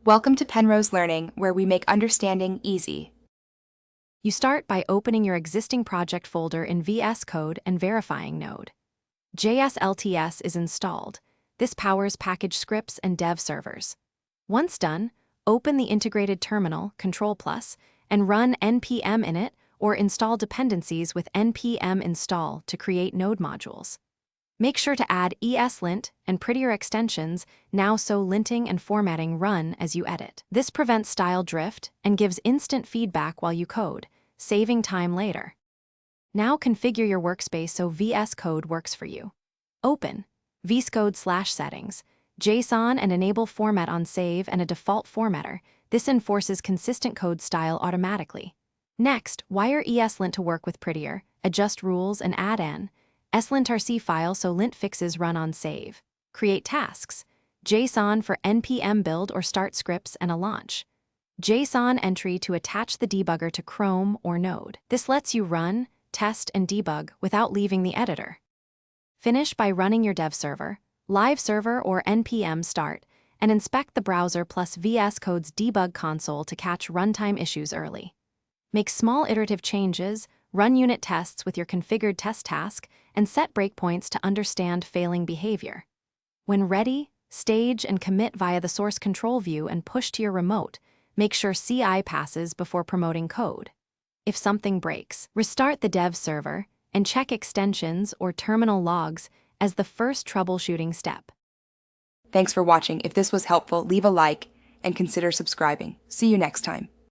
Welcome to Penrose Learning, where we make understanding easy. You start by opening your existing project folder in VS Code and verifying Node. JSLTS is installed. This powers package scripts and dev servers. Once done, open the integrated terminal, Control+, and run npm init or install dependencies with npm install to create Node modules. Make sure to add ESLint and prettier extensions now so linting and formatting run as you edit. This prevents style drift and gives instant feedback while you code, saving time later. Now configure your workspace so VS Code works for you. Open Vscode/settings, JSON and enable format on save and a default formatter. This enforces consistent code style automatically. Next, wire ESLint to work with prettier, adjust rules and add an ESLint.rc file so lint fixes run on save. Create tasks. JSON for npm build or start scripts and a launch. JSON entry to attach the debugger to Chrome or Node. This lets you run, test, and debug without leaving the editor. Finish by running your dev server, live server or npm start, and inspect the browser plus VS Code's debug console to catch runtime issues early. Make small iterative changes, run unit tests with your configured test task, and set breakpoints to understand failing behavior. When ready, stage and commit via the source control view and push to your remote. Make sure CI passes before promoting code. If something breaks, restart the dev server and check extensions or terminal logs as the first troubleshooting step. Thanks for watching. If this was helpful, leave a like and consider subscribing. See you next time.